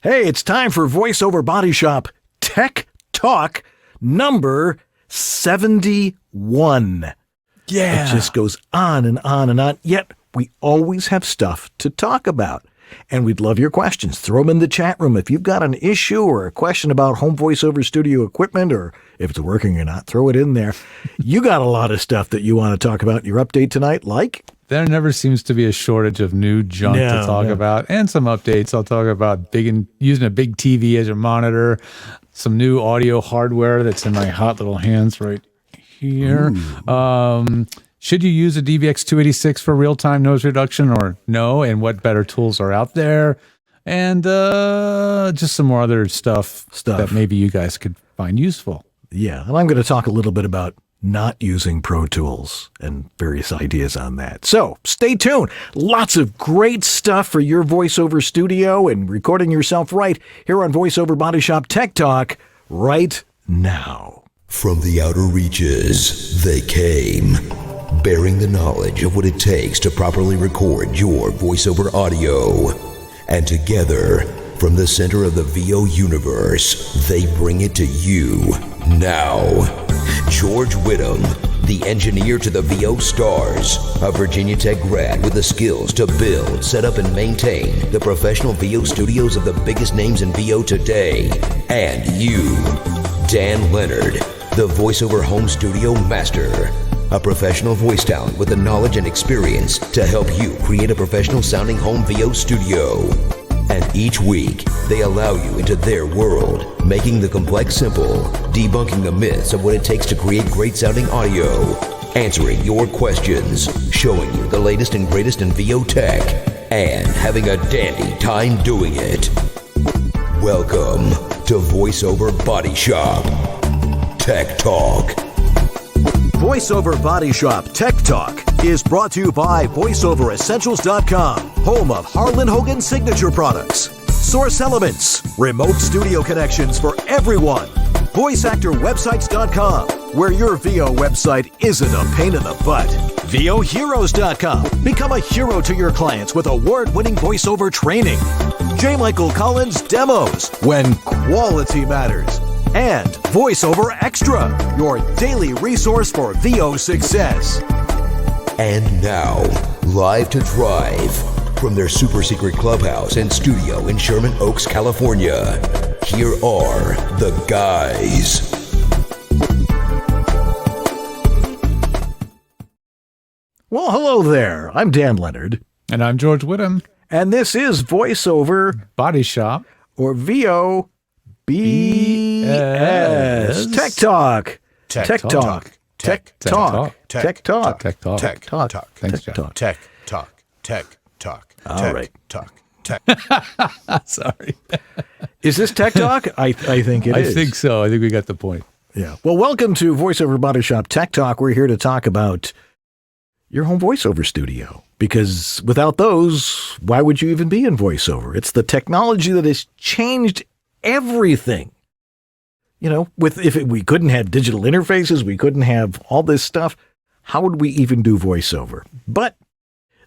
Hey, it's time for VoiceOver Body Shop Tech Talk number 71. Yeah. It just goes on and on and on, yet we always have stuff to talk about. And we'd love your questions. Throw them in the chat room. If you've got an issue or a question about home voiceover studio equipment, or if it's working or not, throw it in there. You got a lot of stuff that you want to talk about in your update tonight, like? There never seems to be a shortage of new junk to talk about, and some updates. I'll talk about using a big TV as a monitor, some new audio hardware that's in my hot little hands right here. Should you use a DVX286 for real-time noise reduction or no? And what better tools are out there? And just some more other stuff that maybe you guys could find useful. Yeah, and I'm going to talk a little bit about not using ProTools and various ideas on that. So stay tuned. Lots of great stuff for your voiceover studio and recording yourself right here on VoiceOver Body Shop Tech Talk right now. From the outer reaches, they came, bearing the knowledge of what it takes to properly record your voiceover audio. And together, from the center of the VO universe, they bring it to you now. George Whitam, the engineer to the VO stars, a Virginia Tech grad with the skills to build, set up, and maintain the professional VO studios of the biggest names in VO today. And you, Dan Leonard, the voiceover home studio master, a professional voice talent with the knowledge and experience to help you create a professional sounding home VO studio. And each week, they allow you into their world, making the complex simple, debunking the myths of what it takes to create great sounding audio, answering your questions, showing you the latest and greatest in VO tech, and having a dandy time doing it. Welcome to VoiceOver Body Shop Tech Talk. VoiceOver Body Shop Tech Talk is brought to you by VoiceOverEssentials.com, home of Harlan Hogan signature products, Source Elements, remote studio connections for everyone, VoiceActorWebsites.com, where your VO website isn't a pain in the butt, VOHeroes.com, become a hero to your clients with award-winning voiceover training, J. Michael Collins Demos, when quality matters, and VoiceOver Extra, your daily resource for VO success. And now, live to drive from their super secret clubhouse and studio in Sherman Oaks, California, here are the guys. Well, hello there. I'm Dan Leonard. And I'm George Whitam. And this is VoiceOver Body Shop, or VOBS Tech Talk. Tech Talk. Tech Talk. Tech Talk. Tech Talk. Tech Talk. Thanks, Tech John. Talk. Tech Talk. Tech Talk. All right. Talk. Tech. Sorry. Is this Tech Talk? I think it is. I think so. I think we got the point. Yeah. Well, welcome to VoiceOver Body Shop Tech Talk. We're here to talk about your home voiceover studio, because without those, why would you even be in voiceover? It's the technology that has changed everything. You know, we couldn't have digital interfaces, we couldn't have all this stuff, how would we even do voiceover? But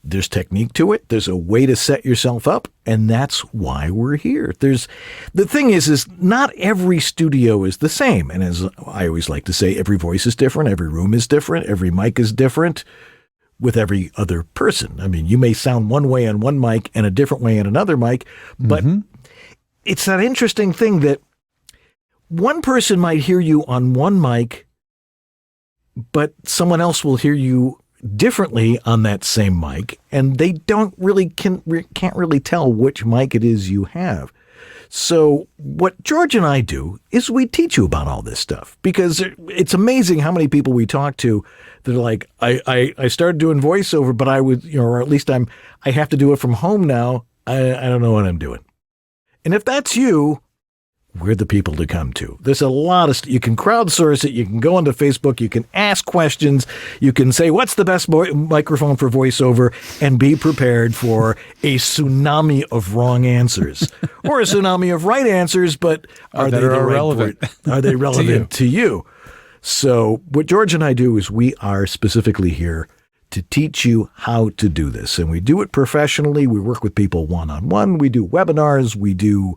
there's technique to it. There's a way to set yourself up, and that's why we're here. The thing is not every studio is the same. And as I always like to say, every voice is different, every room is different, every mic is different with every other person. I mean, you may sound one way on one mic and a different way on another mic, but it's that interesting thing that one person might hear you on one mic, but someone else will hear you differently on that same mic, and they can't really tell which mic it is you have. So what George and I do is we teach you about all this stuff, because it's amazing how many people we talk to that are like, I started doing voiceover, but I would, or at least I have to do it from home now. I don't know what I'm doing. And if that's you, we're the people to come to. There's a lot of you can crowdsource it. You can go onto Facebook. You can ask questions. You can say, what's the best microphone for voiceover? And be prepared for a tsunami of wrong answers or a tsunami of right answers, but are they relevant? Are they relevant to you? So what George and I do is we are specifically here to teach you how to do this. And we do it professionally. We work with people one-on-one. We do webinars. We do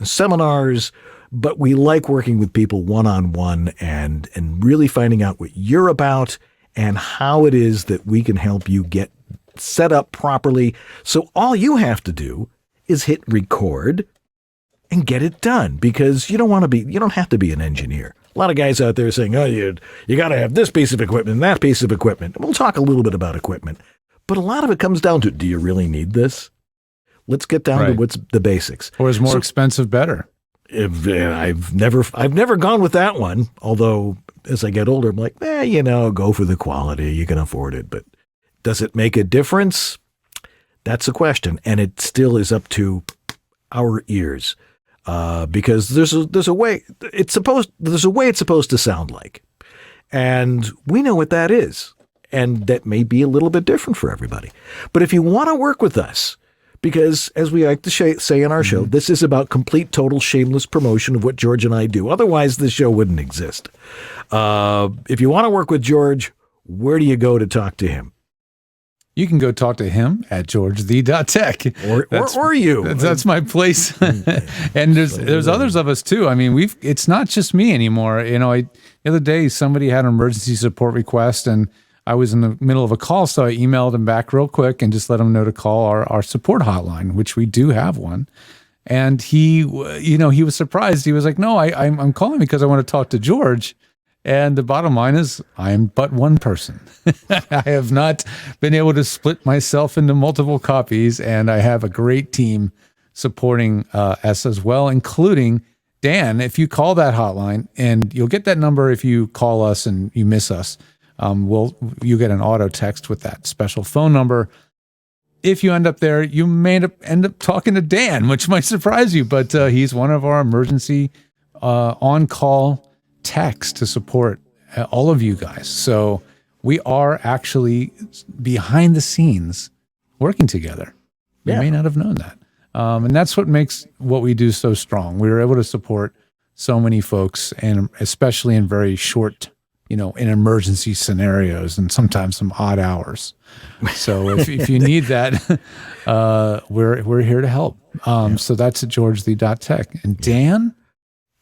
seminars, but we like working with people one-on-one and really finding out what you're about and how it is that we can help you get set up properly. So all you have to do is hit record and get it done, because you don't have to be an engineer. A lot of guys out there saying, oh, you got to have this piece of equipment and that piece of equipment. We'll talk a little bit about equipment, but a lot of it comes down to, do you really need this? Let's get down to what's the basics. Or is more expensive better? I've never gone with that one. Although as I get older, I'm like, go for the quality. You can afford it. But does it make a difference? That's a question. And it still is up to our ears. Because there's a way it's supposed to sound like, and we know what that is, and that may be a little bit different for everybody. But if you want to work with us, because as we like to say on our show, this is about complete, total, shameless promotion of what George and I do. Otherwise, this show wouldn't exist. If you want to work with George, where do you go to talk to him? You can go talk to him at georgethe.tech. Or you. That's my place. And there's others of us too. I mean, it's not just me anymore. The other day somebody had an emergency support request and I was in the middle of a call, so I emailed him back real quick and just let him know to call our support hotline, which we do have one. And he was surprised. He was like, no, I'm calling because I want to talk to George. And the bottom line is, I am but one person. I have not been able to split myself into multiple copies, and I have a great team supporting us as well, including Dan. If you call that hotline, and you'll get that number if you call us and you miss us, you get an auto text with that special phone number. If you end up there, you may end up talking to Dan, which might surprise you, but he's one of our emergency on-call techs to support all of you guys. So we are actually behind the scenes working together. You may not have known that. And that's what makes what we do so strong. We were able to support so many folks, and especially in very short, in emergency scenarios and sometimes some odd hours. So if you need that, we're here to help. So that's at georgethe.tech. And Dan,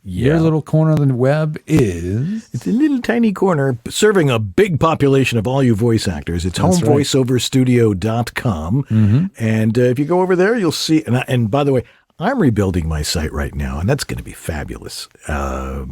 your little corner of the web is... It's a little tiny corner serving a big population of all you voice actors. It's homevoiceoverstudio.com. Mm-hmm. And if you go over there, you'll see... And by the way, I'm rebuilding my site right now, and that's going to be fabulous. What are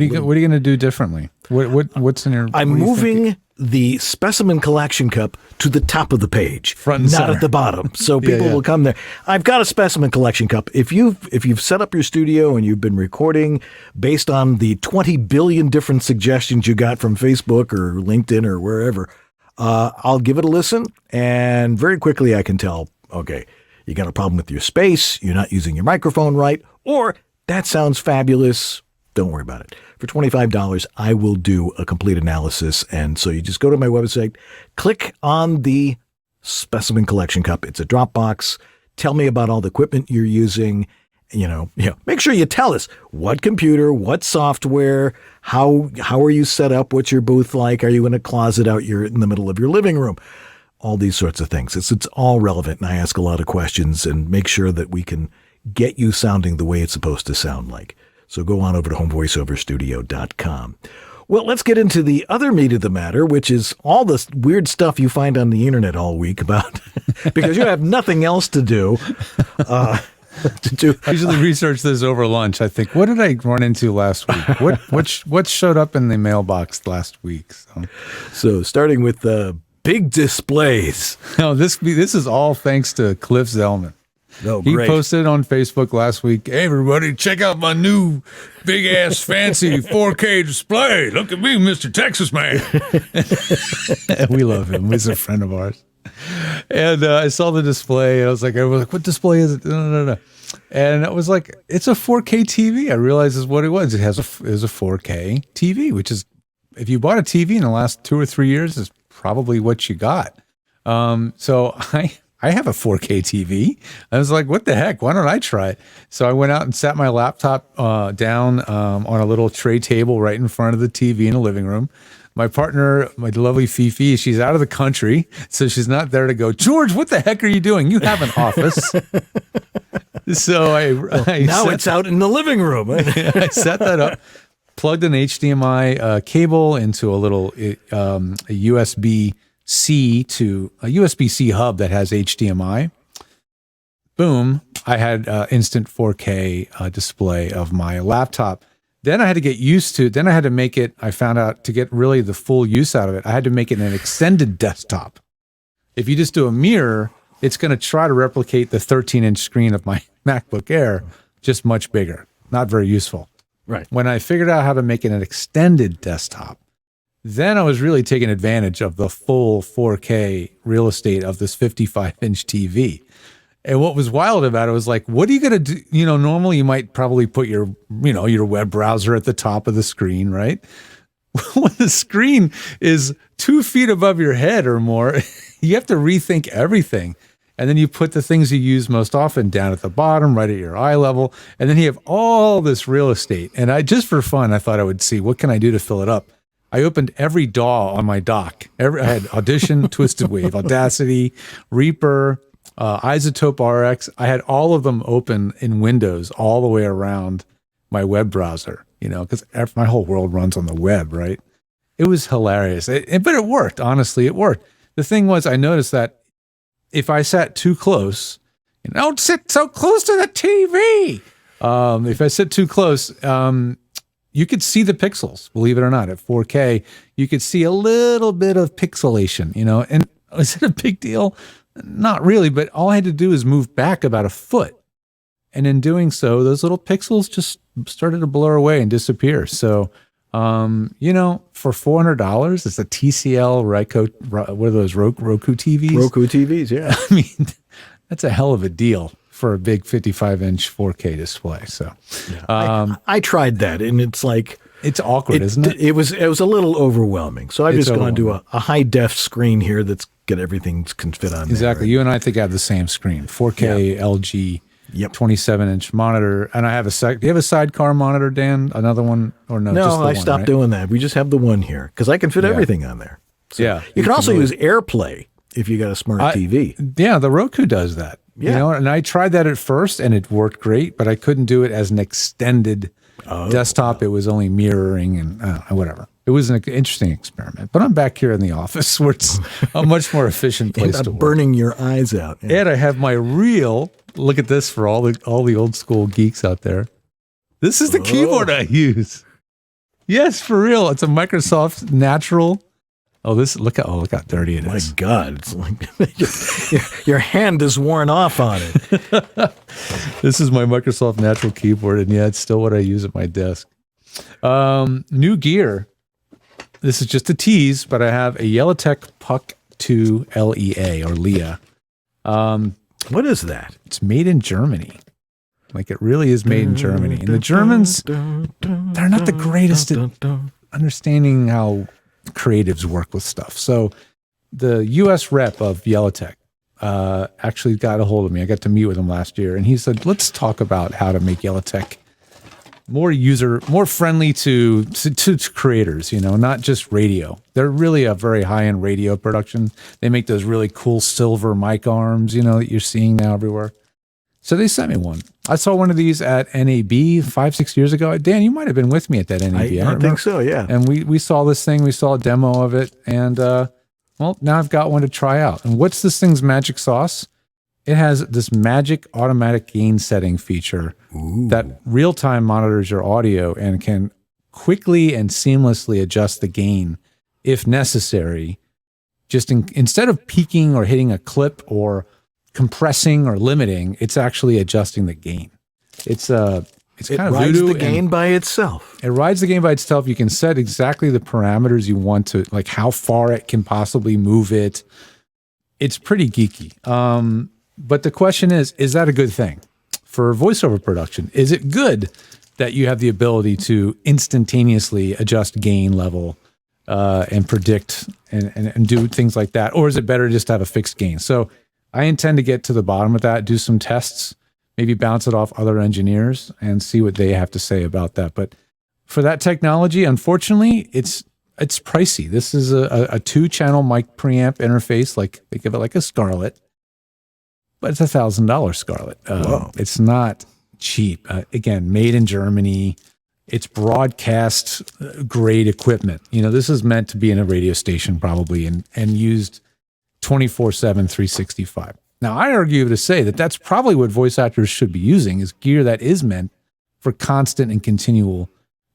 you going to do differently? What's in your... I'm moving the specimen collection cup to the top of the page, front and not center. At the bottom. So people will come there. I've got a specimen collection cup. If you've set up your studio and you've been recording based on the 20 billion different suggestions you got from Facebook or LinkedIn or wherever, I'll give it a listen, and very quickly I can tell, okay, you got a problem with your space, you're not using your microphone right, or that sounds fabulous. Don't worry about it. For $25, I will do a complete analysis. And so you just go to my website, click on the specimen collection cup. It's a Dropbox. Tell me about all the equipment you're using. Make sure you tell us what computer, what software, how are you set up? What's your booth like? Are you in a closet out here in the middle of your living room? All these sorts of things. It's all relevant. And I ask a lot of questions and make sure that we can get you sounding the way it's supposed to sound like. So go on over to homevoiceoverstudio.com. Well, let's get into the other meat of the matter, which is all the weird stuff you find on the internet all week about, because you have nothing else to do. I usually research this over lunch. I think, what did I run into last week? What showed up in the mailbox last week? So starting with big displays. No, this is all thanks to Cliff Zellman. Oh, he great. posted on Facebook last week, hey, everybody, check out my new big-ass fancy 4K display. Look at me, Mr. Texas Man. We love him. He's a friend of ours. And I saw the display, and I was like, what display is it? No. And it was like, it's a 4K TV. I realized is what it was. It is a 4K TV, which is, if you bought a TV in the last 2 or 3 years, is probably what you got. So I have a 4K TV. I was like, what the heck? Why don't I try it? So I went out and sat my laptop down on a little tray table right in front of the TV in the living room. My partner, my lovely Fifi, she's out of the country, so she's not there to go, George, what the heck are you doing? You have an office. So now it's out in the living room. I set that up, plugged an HDMI cable into a little a USB-C to a USB-C hub that has HDMI. Boom, I had instant 4K display of my laptop. Then I had to get used to, then I had to make it, I found out to get really the full use out of it, I had to make it an extended desktop. If you just do a mirror, it's going to try to replicate the 13-inch screen of my MacBook Air, just much bigger. Not very useful. Right. When I figured out how to make it an extended desktop, then I was really taking advantage of the full 4K real estate of this 55-inch TV. And what was wild about it was like, what are you going to do? You know, normally you might probably put your web browser at the top of the screen, right? When the screen is 2 feet above your head or more, you have to rethink everything. And then you put the things you use most often down at the bottom, right at your eye level. And then you have all this real estate. And I, just for fun, I thought I would see, what can I do to fill it up? I opened every DAW on my dock. I had Audition, Twisted Wave, Audacity, Reaper, Isotope RX. I had all of them open in Windows all the way around my web browser, you know, because my whole world runs on the web, right? It was hilarious. But it worked. Honestly, it worked. The thing was, I noticed that if I sat too close, don't sit so close to the TV. If I sit too close, you could see the pixels, believe it or not. At 4K, you could see a little bit of pixelation, you know, and is it a big deal? Not really, but all I had to do was move back about a foot. And in doing so, those little pixels just started to blur away and disappear. So, you know, for $400, it's a TCL what are those, Roku TVs? Roku TVs, yeah. I mean, that's a hell of a deal for a big 55-inch 4K display. So, yeah. I tried that, and it's like, it's awkward, isn't it? It was a little overwhelming. So I've just gone to a high def screen here that's got everything can fit on. Exactly. There, right? You and I think I have the same screen, 4K LG, 27-inch monitor, and I have do you have a sidecar monitor, Dan? Another one or no? No, just the I one, stopped right? doing that. We just have the one here because I can fit everything on there. So yeah, you can also use AirPlay if you got a smart TV. Yeah, the Roku does that. Yeah. You know, and I tried that at first, and it worked great, but I couldn't do it as an extended desktop. It was only mirroring and whatever. It was an interesting experiment. But I'm back here in the office where it's a much more efficient place to work. Burning your eyes out. Yeah. And I have my real, look at this for all the old school geeks out there. This is the keyboard I use. Yes, for real. It's a Microsoft Natural. Oh, look how dirty it is. My God, it's like your hand is worn off on it. This is my Microsoft Natural keyboard, and yeah, it's still what I use at my desk. New gear. This is just a tease, but I have a Yellowtec PUC2 LEA or LEA. What is that? It's made in Germany. Like it really is made in Germany. And the Germans, they're not the greatest at understanding how creatives work with stuff. So the US rep of Yellowtec actually got a hold of me. I got to meet with him last year, and he said, let's talk about how to make Yellowtec more friendly to creators, you know, not just radio. They're really a very high-end radio production. They make those really cool silver mic arms, you know, that you're seeing now everywhere. So they sent me one. I saw one of these at NAB 5-6 years ago. Dan, you might have been with me at that NAB. I think so, yeah. And we saw this thing. We saw a demo of it. And, well, now I've got one to try out. And what's this thing's magic sauce? It has this magic automatic gain setting feature that real-time monitors your audio and can quickly and seamlessly adjust the gain if necessary. Just instead of peaking or hitting a clip or compressing or limiting, it's actually adjusting the gain. It kind of rides the gain by itself. It rides the gain by itself. You can set exactly the parameters you want to, like how far it can possibly move it. It's pretty geeky. But the question is that a good thing for voiceover production? Is it good that you have the ability to instantaneously adjust gain level and predict and do things like that? Or is it better just to have a fixed gain? So I intend to get to the bottom of that, do some tests, maybe bounce it off other engineers and see what they have to say about that. But for that technology, unfortunately, it's pricey. This is a 2-channel mic preamp interface, like they give it like a Scarlett. but it's $1,000, Scarlett. It's not cheap. Again, made in Germany. It's broadcast grade equipment. This is meant to be in a radio station probably and used 24/7, 365. Now, I argue to say that that's probably what voice actors should be using, is gear that is meant for constant and continual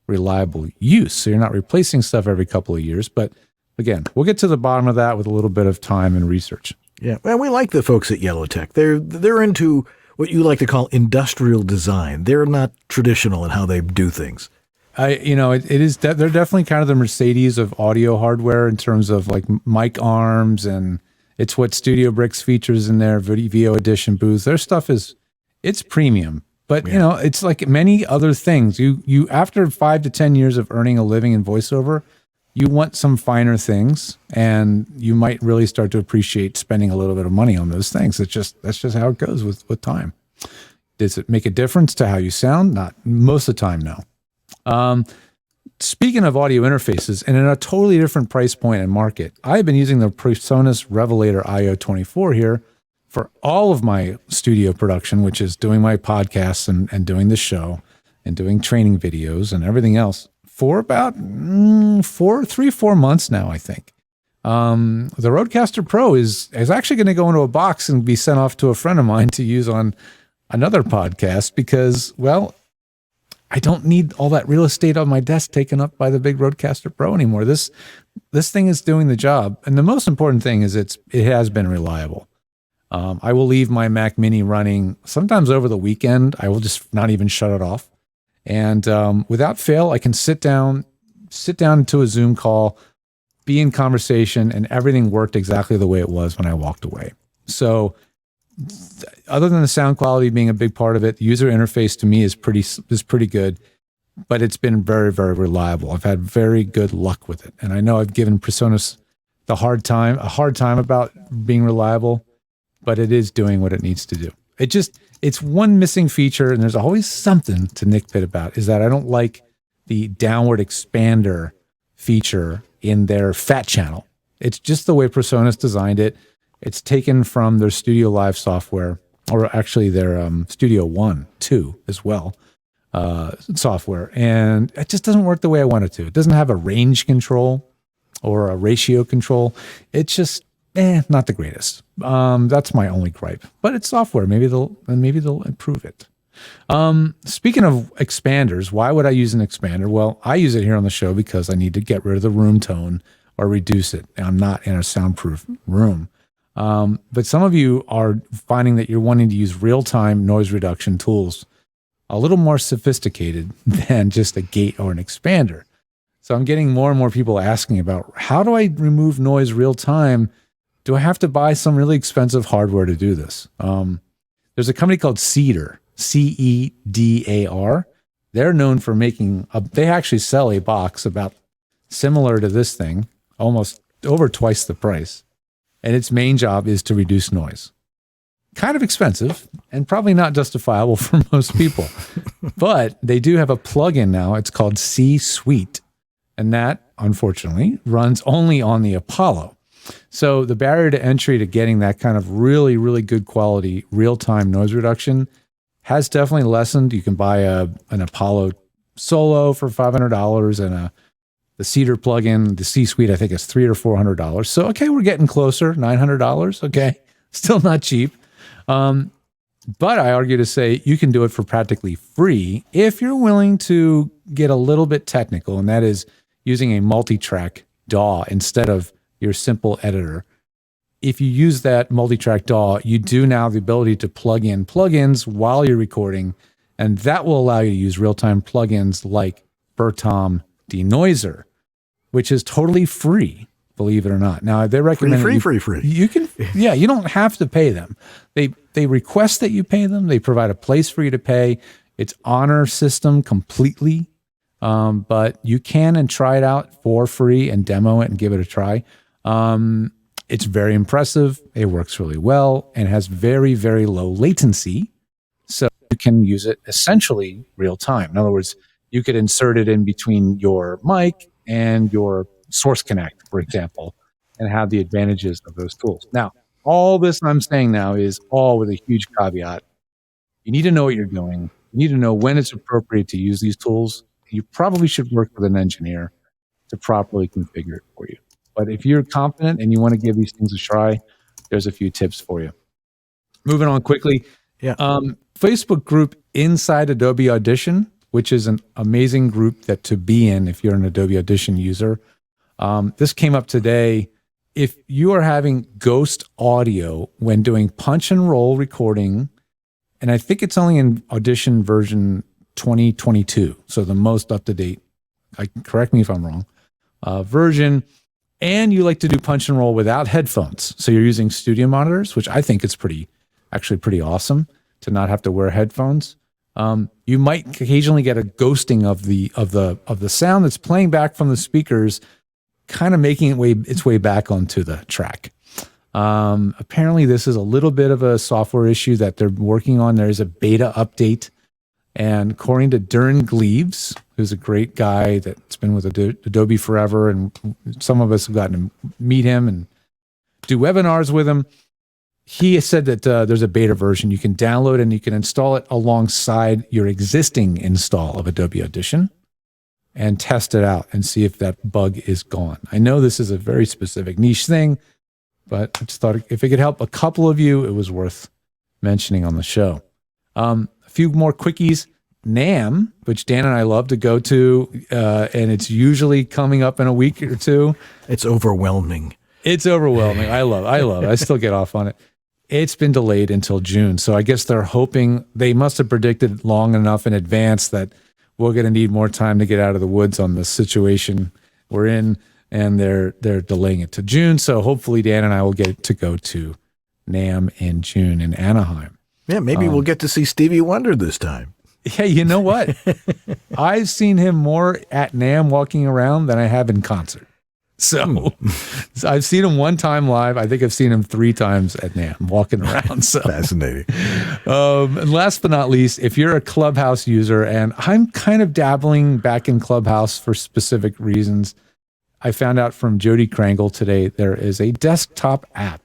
reliable use. So you're not replacing stuff every couple of years. But again, we'll get to the bottom of that with a little bit of time and research. Yeah, well, we like the folks at Yellowtec. They're into what you like to call industrial design. They're not traditional in how they do things. It is. They're definitely kind of the Mercedes of audio hardware in terms of like mic arms, and it's what Studio Bricks features in their VO Edition booths. Their stuff it's premium, but it's like many other things. You after 5 to 10 years of earning a living in voiceover, you want some finer things, and you might really start to appreciate spending a little bit of money on those things. That's just how it goes with time. Does it make a difference to how you sound? Not most of the time, no. Speaking of audio interfaces, and in a totally different price point and market, I've been using the Presonus Revelator IO24 here for all of my studio production, which is doing my podcasts and doing the show and doing training videos and everything else for about 4 months now, I think. The Rodecaster Pro is actually going to go into a box and be sent off to a friend of mine to use on another podcast because, well, I don't need all that real estate on my desk taken up by the big Rodecaster Pro anymore. This thing is doing the job. And the most important thing is it has been reliable. I will leave my Mac Mini running sometimes over the weekend. I will just not even shut it off. And without fail, I can sit down to a Zoom call, be in conversation, and everything worked exactly the way it was when I walked away. So other than the sound quality being a big part of it, the user interface to me is pretty good, but it's been very, very reliable. I've had very good luck with it. And I know I've given Presonus a hard time about being reliable, but it is doing what it needs to do. It's one missing feature, and there's always something to nitpick about, is that I don't like the downward expander feature in their fat channel. It's just the way Presonus designed it. It's taken from their Studio Live software, or actually their Studio One 2 as well, software. And it just doesn't work the way I want it to. It doesn't have a range control or a ratio control. It's just, not the greatest. That's my only gripe. But it's software. Maybe they'll improve it. Speaking of expanders, why would I use an expander? Well, I use it here on the show because I need to get rid of the room tone or reduce it. I'm not in a soundproof room. But some of you are finding that you're wanting to use real-time noise reduction tools a little more sophisticated than just a gate or an expander. So I'm getting more and more people asking about, how do I remove noise real-time? Do I have to buy some really expensive hardware to do this? There's a company called Cedar, CEDAR. They're known for making, they actually sell a box about similar to this thing, almost over twice the price. And its main job is to reduce noise. Kind of expensive and probably not justifiable for most people. But they do have a plugin now. It's called C-Suite. And that, unfortunately, runs only on the Apollo. So the barrier to entry to getting that kind of really, really good quality real-time noise reduction has definitely lessened. You can buy an Apollo Solo for $500 and the Cedar plugin, the C-Suite, I think is $300 or $400. So, okay, we're getting closer, $900. Okay, still not cheap. But I argue to say you can do it for practically free if you're willing to get a little bit technical, and that is using a multi-track DAW instead of your simple editor. If you use that multi-track DAW, you do now have the ability to plug in plugins while you're recording, and that will allow you to use real-time plugins like Whitam Denoiser, which is totally free, believe it or not. Now, they recommend free. You can, yeah, you don't have to pay them. They request that you pay them. They provide a place for you to pay. It's honor system completely, but you can and try it out for free and demo it and give it a try. It's very impressive. It works really well and has very, very low latency. So you can use it essentially real time. In other words, you could insert it in between your mic and your Source Connect, for example, and have the advantages of those tools. Now, all this I'm saying now is all with a huge caveat. You need to know what you're doing. You need to know when it's appropriate to use these tools. You probably should work with an engineer to properly configure it for you. But if you're confident and you want to give these things a try, there's a few tips for you. Moving on quickly. Yeah. Facebook group inside Adobe Audition, which is an amazing group to be in if you're an Adobe Audition user. This came up today. If you are having ghost audio when doing punch and roll recording, and I think it's only in Audition version 2022, so the most up-to-date, correct me if I'm wrong, version, and you like to do punch and roll without headphones, so you're using studio monitors, which I think is actually pretty awesome to not have to wear headphones. You might occasionally get a ghosting of the sound that's playing back from the speakers, kind of making its way back onto the track. Apparently, this is a little bit of a software issue that they're working on. There is a beta update, and according to Dern Gleaves, who's a great guy that's been with Adobe forever, and some of us have gotten to meet him and do webinars with him. He said that there's a beta version you can download and you can install it alongside your existing install of Adobe Audition and test it out and see if that bug is gone. I know this is a very specific niche thing, but I just thought if it could help a couple of you, it was worth mentioning on the show. A few more quickies. NAMM, which Dan and I love to go to, and it's usually coming up in a week or two. It's overwhelming. It's overwhelming. I love it. I still get off on it. It's been delayed until June. So I guess they're hoping, they must have predicted long enough in advance that we're going to need more time to get out of the woods on the situation we're in. And they're delaying it to June. So hopefully Dan and I will get to go to NAMM in June in Anaheim. Yeah, maybe we'll get to see Stevie Wonder this time. Yeah, you know what? I've seen him more at NAMM walking around than I have in concert. So I've seen him one time live. I think I've seen him 3 times at NAMM walking around. So fascinating. And last but not least, if you're a Clubhouse user, and I'm kind of dabbling back in Clubhouse for specific reasons, I found out from Jody Krangle today, there is a desktop app.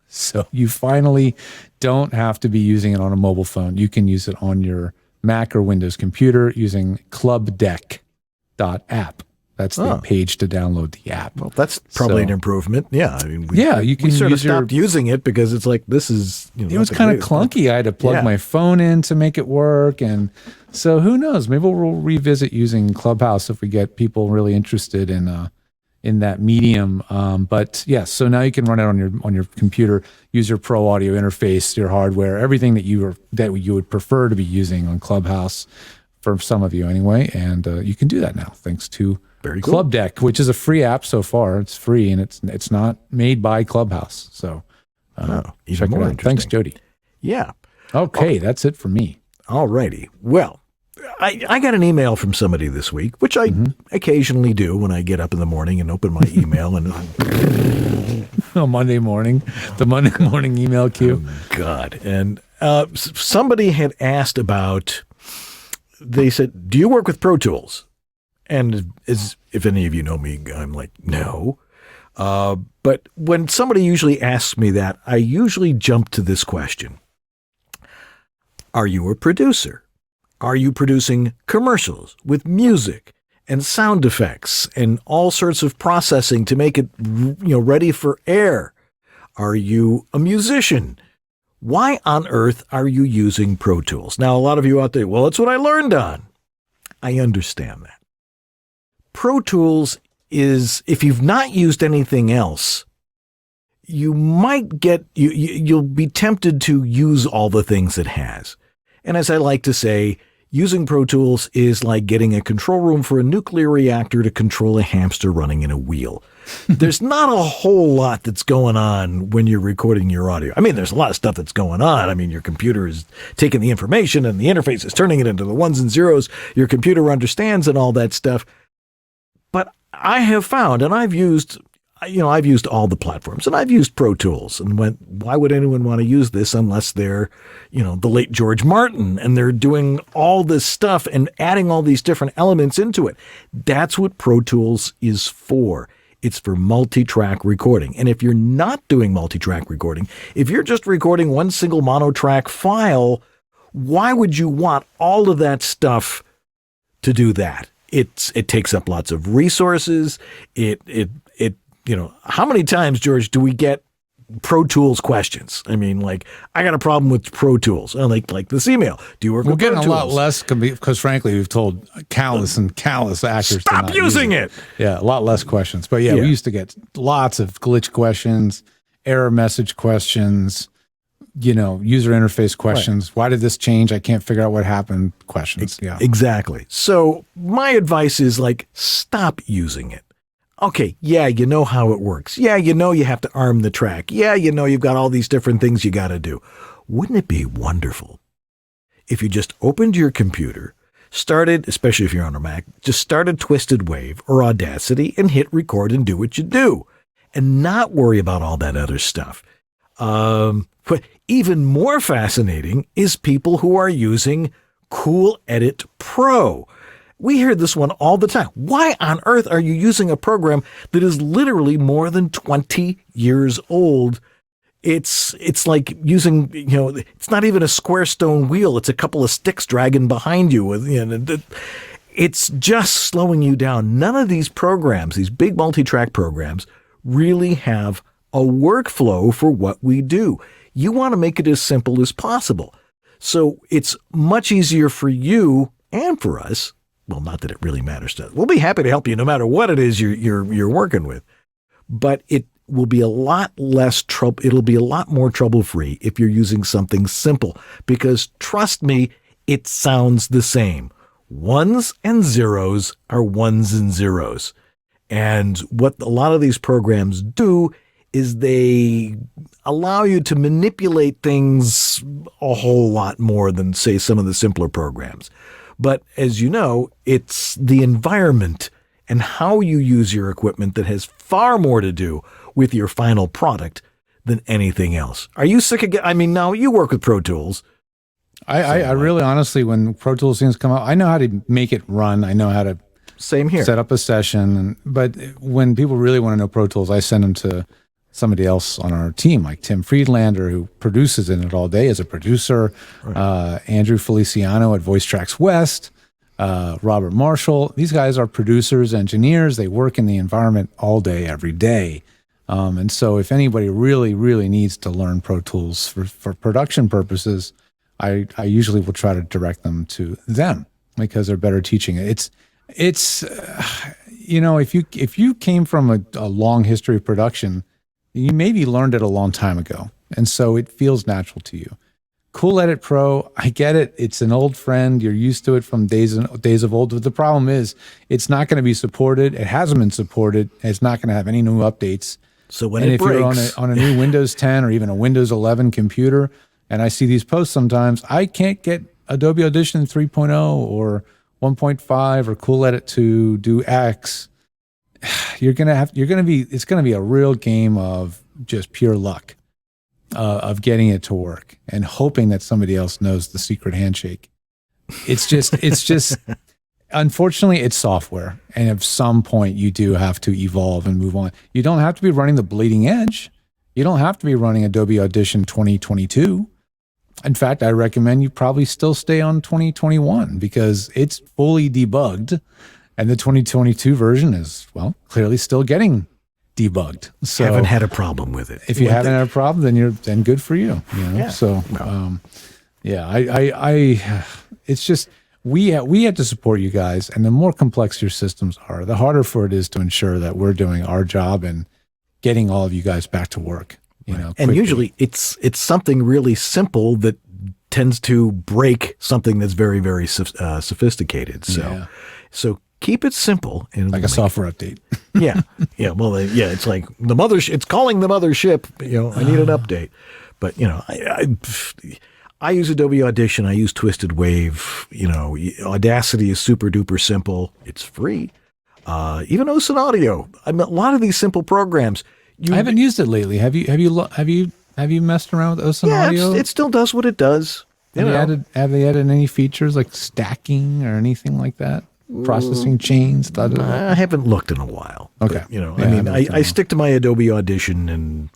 So you finally don't have to be using it on a mobile phone. You can use it on your Mac or Windows computer using clubdeck.app. That's the page to download the app. Well, that's probably an improvement. Yeah. I mean, you can we sort of use stopped using it because it's like, this is, it was kind of clunky. I had to plug my phone in to make it work. And so who knows, maybe we'll revisit using Clubhouse if we get people really interested in that medium. But yes, so now you can run it on your computer, use your pro audio interface, your hardware, everything that you would prefer to be using on Clubhouse, for some of you anyway. And you can do that now thanks to Very cool. Club Deck, which is a free app so far. It's free and it's not made by Clubhouse. So check it out. Thanks, Jody. Yeah. Okay, that's it for me. All righty. Well, I got an email from somebody this week, which I occasionally do when I get up in the morning and open my email. And on Monday morning, the Monday morning email queue. Oh, God. And somebody had asked about, they said, do you work with ProTools? And if any of you know me, I'm like, no. But when somebody usually asks me that, I usually jump to this question. Are you a producer? Are you producing commercials with music and sound effects and all sorts of processing to make it, ready for air? Are you a musician? Why on earth are you using Pro Tools? Now, a lot of you out there, well, it's what I learned on. I understand that. Pro Tools is, if you've not used anything else, you might you'll be tempted to use all the things it has. And as I like to say, using Pro Tools is like getting a control room for a nuclear reactor to control a hamster running in a wheel. There's not a whole lot that's going on when you're recording your audio. I mean, there's a lot of stuff that's going on. I mean, your computer is taking the information and the interface is turning it into the ones and zeros your computer understands and all that stuff. But I have found, and I've used all the platforms, and I've used Pro Tools, and why would anyone want to use this unless they're, the late George Martin, and they're doing all this stuff and adding all these different elements into it. That's what Pro Tools is for. It's for multi-track recording. And if you're not doing multi-track recording, if you're just recording one single mono-track file, why would you want all of that stuff to do that? It takes up lots of resources. How many times, George, do we get ProTools questions? I mean, like, I got a problem with ProTools. Like this email. Do you work with ProTools? We're getting a lot less because, frankly, we've told countless actors stop using it. Yeah, a lot less questions. But yeah, we used to get lots of glitch questions, error message questions, user interface questions. Right. Why did this change? I can't figure out what happened. Questions. Yeah, exactly. So my advice is, like, stop using it. Okay, yeah, you know how it works. Yeah, you have to arm the track. Yeah, you've got all these different things you got to do. Wouldn't it be wonderful if you just opened your computer, started, especially if you're on a Mac, just started Twisted Wave or Audacity and hit record and do what you do and not worry about all that other stuff. But even more fascinating is people who are using Cool Edit Pro. We hear this one all the time. Why on earth are you using a program that is literally more than 20 years old? It's like using, it's not even a square stone wheel. It's a couple of sticks dragging behind you. It's just slowing you down. None of these programs, these big multi-track programs, really have a workflow for what we do. You want to make it as simple as possible. So it's much easier for you and for us. Well, not that it really matters to us. We'll be happy to help you no matter what it is you're working with. But it will be a lot less trouble. It'll be a lot more trouble-free if you're using something simple. Because trust me, it sounds the same. Ones and zeros are ones and zeros. And what a lot of these programs do is they allow you to manipulate things a whole lot more than, say, some of the simpler programs. But as you know, it's the environment and how you use your equipment that has far more to do with your final product than anything else. Are you sick of now you work with Pro Tools. I really, honestly, when Pro Tools things come out, I know how to make it run. I know how to Same here. Set up a session. But when people really want to know Pro Tools, I send them to somebody else on our team, like Tim Friedlander, who produces in it all day as a producer, right. Andrew Feliciano at Voice Tracks West, Robert Marshall. These guys are producers, engineers. They work in the environment all day, every day. And so if anybody really, really needs to learn Pro Tools for production purposes, I usually will try to direct them to them because they're better teaching it. It's if you came from a long history of production, you maybe learned it a long time ago. And so it feels natural to you. Cool Edit Pro, I get it. It's an old friend. You're used to it from days of old. But the problem is it's not going to be supported. It hasn't been supported. It's not going to have any new updates. So when it breaks, you're on a new Windows 10 or even a Windows 11 computer, and I see these posts sometimes, I can't get Adobe Audition 3.0 or 1.5 or Cool Edit to do X. It's going to be a real game of just pure luck of getting it to work and hoping that somebody else knows the secret handshake. It's just unfortunately it's software, and at some point you do have to evolve and move on. You don't have to be running the bleeding edge. You don't have to be running Adobe Audition 2022. In fact, I recommend you probably still stay on 2021 because it's fully debugged. And the 2022 version is, well, clearly still getting debugged. So haven't had a problem with it. If you haven't had a problem, then good for you. Yeah. So, it's just, we had to support you guys. And the more complex your systems are, the harder for it is to ensure that we're doing our job and getting all of you guys back to work. And usually it's something really simple that tends to break something that's very, very sophisticated. So keep it simple. And like a software update. Yeah. Well, it's like it's calling the mothership. I need an update. But, I use Adobe Audition. I use Twisted Wave. Audacity is super duper simple. It's free. Even Ocean Audio. A lot of these simple programs. I haven't used it lately. Have you messed around with Ocean Audio? It still does what it does. Have they added any features like stacking or anything like that? processing chains? I haven't looked in a while. Okay. But, I stick to my Adobe Audition and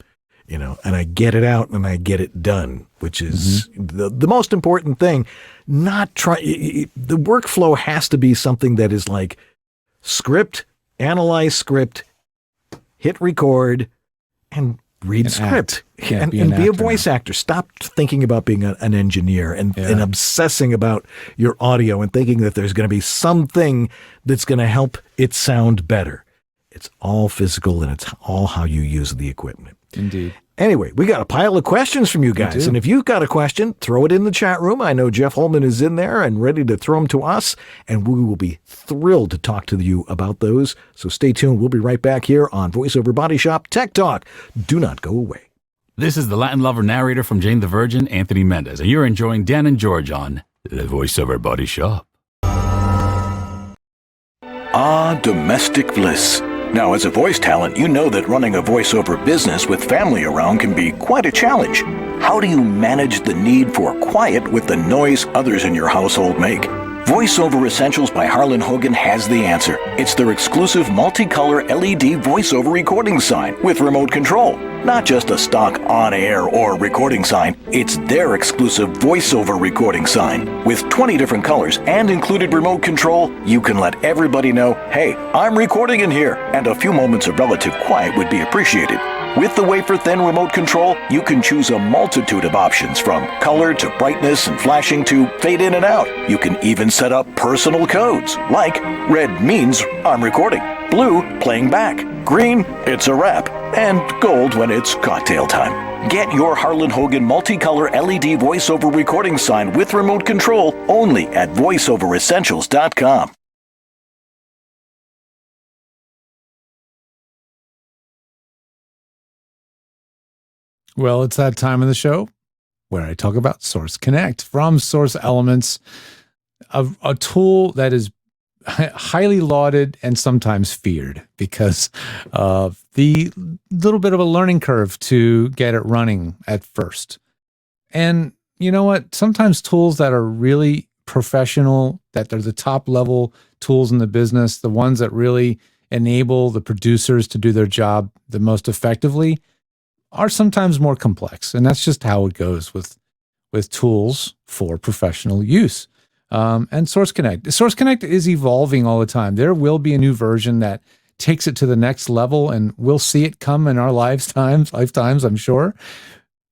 I get it out and I get it done, which is the most important thing. The workflow has to be something that is like script, analyze script, hit record, and read script. And be a voice actor. Stop thinking about being an engineer and obsessing about your audio and thinking that there's going to be something that's going to help it sound better. It's all physical and it's all how you use the equipment. Indeed. Anyway, we got a pile of questions from you guys. And if you've got a question, throw it in the chat room. I know Jeff Holman is in there and ready to throw them to us. And we will be thrilled to talk to you about those. So stay tuned. We'll be right back here on VoiceOver Body Shop Tech Talk. Do not go away. This is the Latin lover narrator from Jane the Virgin, Anthony Mendez. And you're enjoying Dan and George on the VoiceOver Body Shop. Domestic bliss. Now, as a voice talent, you know that running a voiceover business with family around can be quite a challenge. How do you manage the need for quiet with the noise others in your household make? VoiceOver Essentials by Harlan Hogan has the answer. It's their exclusive multicolor LED voiceover recording sign with remote control. Not just a stock on-air or recording sign, it's their exclusive voiceover recording sign. With 20 different colors and included remote control, you can let everybody know, hey, I'm recording in here, and a few moments of relative quiet would be appreciated. With the wafer-thin remote control, you can choose a multitude of options from color to brightness and flashing to fade in and out. You can even set up personal codes, like red means I'm recording, blue playing back, green it's a wrap, and gold when it's cocktail time. Get your Harlan Hogan multicolor LED voiceover recording sign with remote control only at voiceoveressentials.com. Well, it's that time of the show where I talk about Source Connect from Source Elements, a tool that is highly lauded and sometimes feared because of the little bit of a learning curve to get it running at first. And you know what? Sometimes tools that are really professional, that they're the top level tools in the business, the ones that really enable the producers to do their job the most effectively, are sometimes more complex. And that's just how it goes with tools for professional use. And Source Connect. Source Connect is evolving all the time. There will be a new version that takes it to the next level, and we'll see it come in our lifetimes, I'm sure.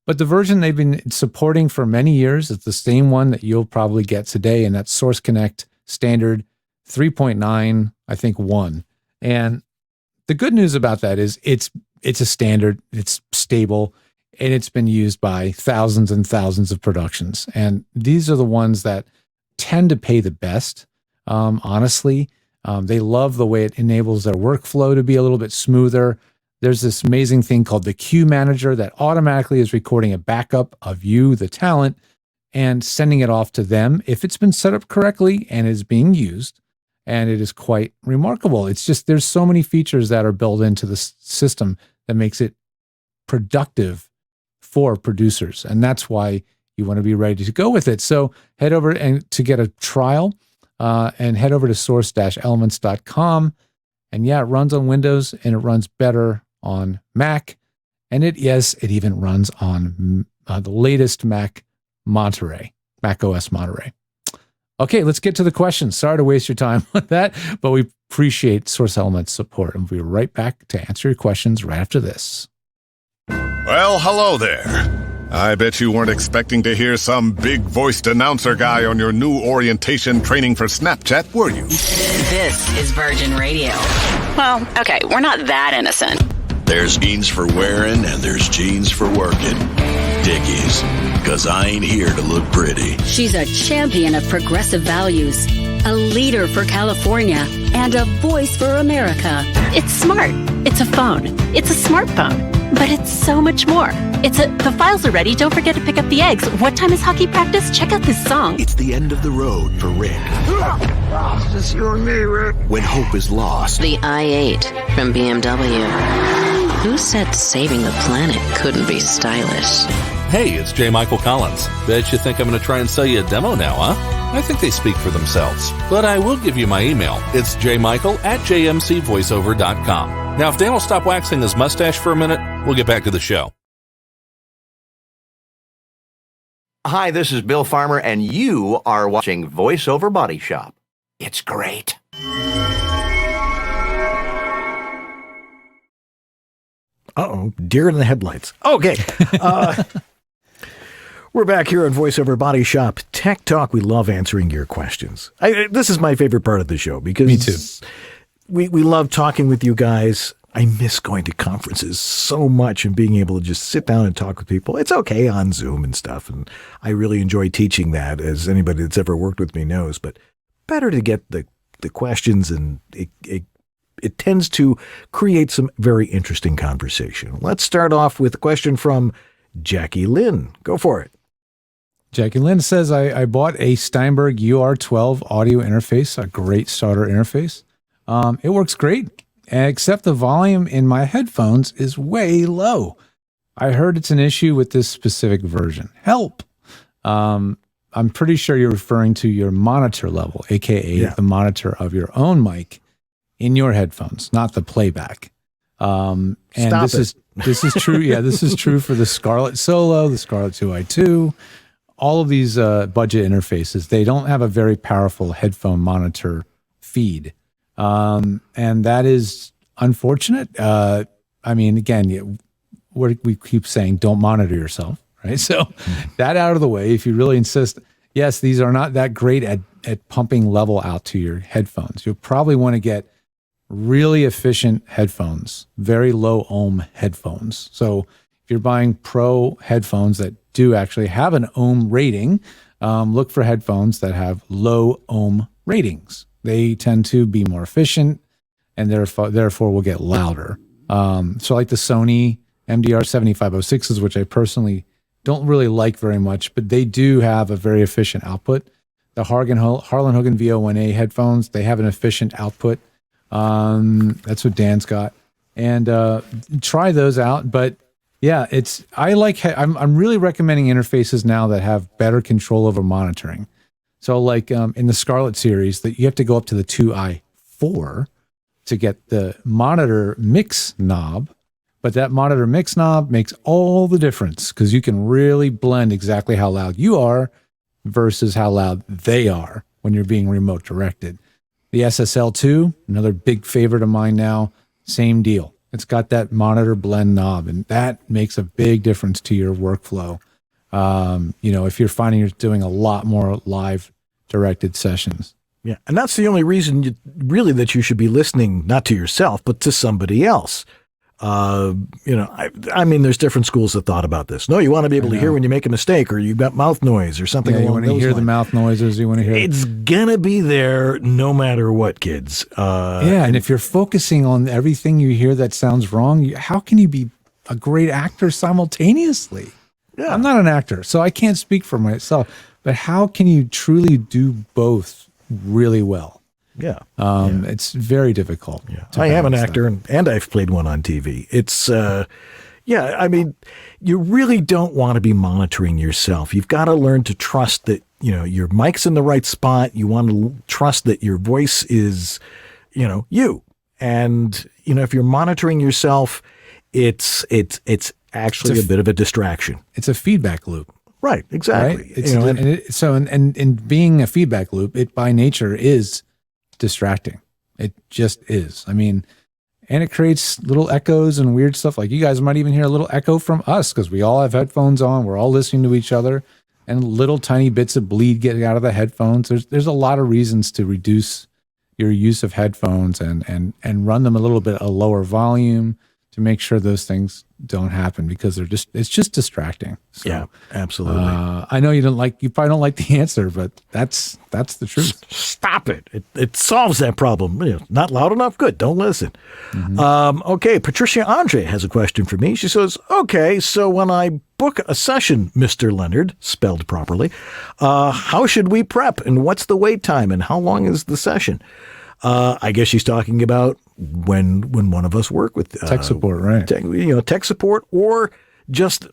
But the version they've been supporting for many years is the same one that you'll probably get today, and that's Source Connect Standard 3.9, I think 1. And the good news about that is it's a standard, it's stable, and it's been used by thousands and thousands of productions. And these are the ones that tend to pay the best, honestly. They love the way it enables their workflow to be a little bit smoother. There's this amazing thing called the Queue Manager that automatically is recording a backup of you, the talent, and sending it off to them if it's been set up correctly and is being used. And it is quite remarkable. It's just, there's so many features that are built into the system that makes it productive for producers. And that's why you want to be ready to go with it. So head over and to get a trial and head over to source-elements.com. And yeah, it runs on Windows and it runs better on Mac. And it even runs on the latest Mac OS Monterey. Okay, let's get to the questions. Sorry to waste your time with that, but we appreciate Source Elements support. And we'll be right back to answer your questions right after this. Well, hello there. I bet you weren't expecting to hear some big-voiced announcer guy on your new orientation training for Snapchat, were you? This is Virgin Radio. Well, okay, we're not that innocent. There's jeans for wearing and there's jeans for working. Dickies, because I ain't here to look pretty. She's a champion of progressive values, a leader for California, and a voice for America. It's smart. It's a phone. It's a smartphone. But it's so much more. The files are ready. Don't forget to pick up the eggs. What time is hockey practice? Check out this song. It's the end of the road for Rick. It's just you and me, Rick. When hope is lost. The i8 from BMW. Who said saving the planet couldn't be stylish? Hey, it's J. Michael Collins. Bet you think I'm going to try and sell you a demo now, huh? I think they speak for themselves. But I will give you my email. It's jmichael@jmcvoiceover.com. Now, if Dan will stop waxing his mustache for a minute, we'll get back to the show. Hi, this is Bill Farmer, and you are watching VoiceOver Body Shop. It's great. Uh-oh, deer in the headlights. Okay. We're back here on VoiceOver Body Shop Tech Talk. We love answering your questions. This is my favorite part of the show because me too. We love talking with you guys. I miss going to conferences so much and being able to just sit down and talk with people. It's okay on Zoom and stuff, and I really enjoy teaching that, as anybody that's ever worked with me knows. But better to get the questions, and it tends to create some very interesting conversation. Let's start off with a question from Jackie Lynn. Go for it. Jackie Lynn says, I bought a Steinberg UR12 audio interface, a great starter interface. It works great, except the volume in my headphones is way low. I heard it's an issue with this specific version. Help! I'm pretty sure you're referring to your monitor level, aka the monitor of your own mic in your headphones, not the playback. And this is true. Yeah, this is true for the Scarlett Solo, the Scarlett 2i2, all of these budget interfaces. They don't have a very powerful headphone monitor feed. And that is unfortunate. I mean, again, we keep saying don't monitor yourself, right? So that out of the way, if you really insist, yes, these are not that great at pumping level out to your headphones. You'll probably want to get really efficient headphones, very low ohm headphones. So if you're buying pro headphones that do actually have an ohm rating, look for headphones that have low ohm ratings. They tend to be more efficient and therefore will get louder. So like the Sony MDR 7506s, which I personally don't really like very much, but they do have a very efficient output. The Harlan Hogan VO1A headphones, they have an efficient output. That's what Dan's got, and try those out. But yeah, I'm really recommending interfaces now that have better control over monitoring. So like in the Scarlett series, that you have to go up to the 2i4 to get the monitor mix knob, but that monitor mix knob makes all the difference because you can really blend exactly how loud you are versus how loud they are when you're being remote directed. The SSL2, another big favorite of mine now, same deal. It's got that monitor blend knob, and that makes a big difference to your workflow. If you're finding you're doing a lot more live directed sessions. Yeah, and that's the only reason that you should be listening, not to yourself, but to somebody else. I mean, there's different schools of thought about this. No, you want to be able to hear when you make a mistake, or you've got mouth noise or something along those lines. You want to hear the mouth noises. You want to hear. It's gonna be there no matter what, kids. And if you're focusing on everything you hear that sounds wrong, how can you be a great actor simultaneously? Yeah. I'm not an actor, so I can't speak for myself. But how can you truly do both really well? Yeah. It's very difficult. Yeah. I am an actor and I've played one on TV. It's, I mean, you really don't want to be monitoring yourself. You've got to learn to trust that, your mic's in the right spot. You want to trust that your voice is, you. And, if you're monitoring yourself, it's actually a bit of a distraction. It's a feedback loop. Right. Exactly. Right? And being a feedback loop, it by nature is distracting. It just is. I mean, and it creates little echoes and weird stuff. Like you guys might even hear a little echo from us because we all have headphones on. We're all listening to each other, and little tiny bits of bleed getting out of the headphones. There's a lot of reasons to reduce your use of headphones and run them a little bit at a lower volume to make sure those things don't happen because it's just distracting. So, yeah, absolutely. I know you probably don't like the answer, but that's the truth. Stop it. It solves that problem. Not loud enough? Good. Don't listen. Mm-hmm. Okay. Patricia Andre has a question for me. She says, okay, so when I book a session, Mr. Leonard, spelled properly, how should we prep and what's the wait time and how long is the session? I guess she's talking about when one of us work with tech support, right? Tech support, or just,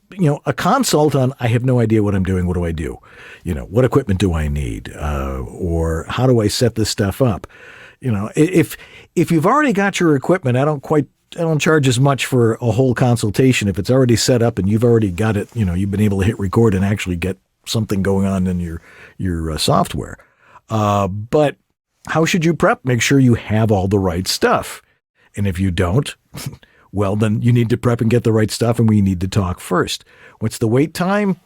a consult on, I have no idea what I'm doing. What do I do? What equipment do I need? Or how do I set this stuff up? If you've already got your equipment, I don't charge as much for a whole consultation. If it's already set up and you've already got it, you've been able to hit record and actually get something going on in your software. But how should you prep? Make sure you have all the right stuff. And if you don't, well, then you need to prep and get the right stuff, and we need to talk first. What's the wait time?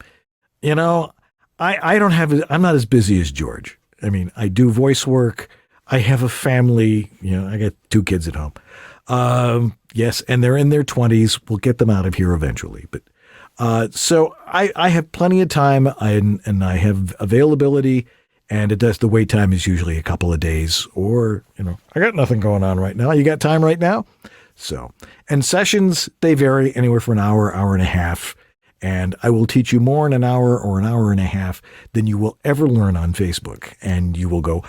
I'm not as busy as George. I mean, I do voice work. I have a family. I got 2 kids at home. Yes, and they're in their 20s. We'll get them out of here eventually. But so I have plenty of time, and I have availability. And the wait time is usually a couple of days, or, I got nothing going on right now. You got time right now? So, and sessions, they vary anywhere from an hour, hour and a half. And I will teach you more in an hour or an hour and a half than you will ever learn on Facebook. And you will go,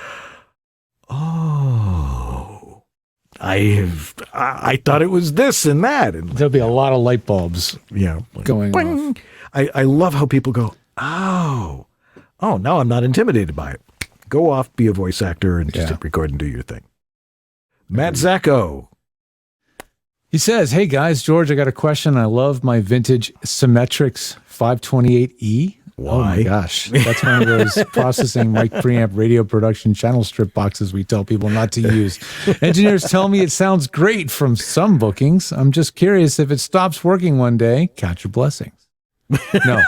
oh, I thought it was this and that. And there'll be a lot of light bulbs going off. I love how people go, oh, no, I'm not intimidated by it. Go off, be a voice actor, and just hit record and do your thing. Matt Zacco. He says, hey, guys, George, I got a question. I love my vintage Symmetrix 528E. Why? Oh, my gosh. That's one of those processing mic preamp radio production channel strip boxes we tell people not to use. Engineers tell me it sounds great from some bookings. I'm just curious, if it stops working one day, count your blessings. No.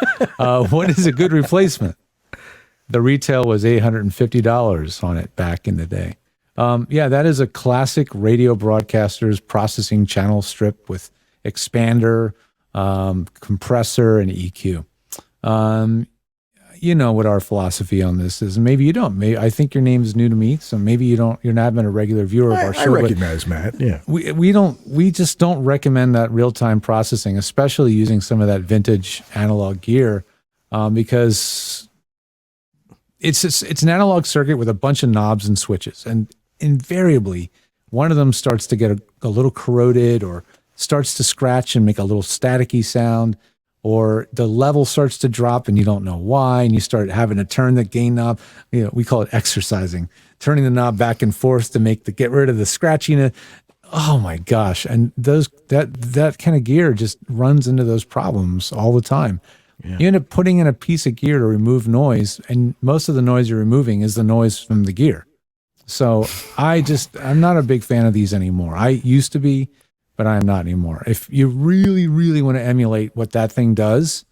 What is a good replacement? The retail was $850 on it back in the day. That is a classic radio broadcaster's processing channel strip with expander, compressor, and EQ. You know what our philosophy on this is. Maybe you don't. I think your name is new to me, so maybe you don't. You're not been a regular viewer of our show. I recognize Matt. Yeah, we just don't recommend that real time processing, especially using some of that vintage analog gear, because it's an analog circuit with a bunch of knobs and switches, and invariably one of them starts to get a little corroded or starts to scratch and make a little staticky sound, or the level starts to drop and you don't know why, and you start having to turn the gain knob. We call it exercising, turning the knob back and forth to get rid of the scratchiness. Oh my gosh. And that kind of gear just runs into those problems all the time. Yeah. You end up putting in a piece of gear to remove noise, and most of the noise you're removing is the noise from the gear. So I'm not a big fan of these anymore. I used to be, but I'm not anymore. If you really, really want to emulate what that thing does,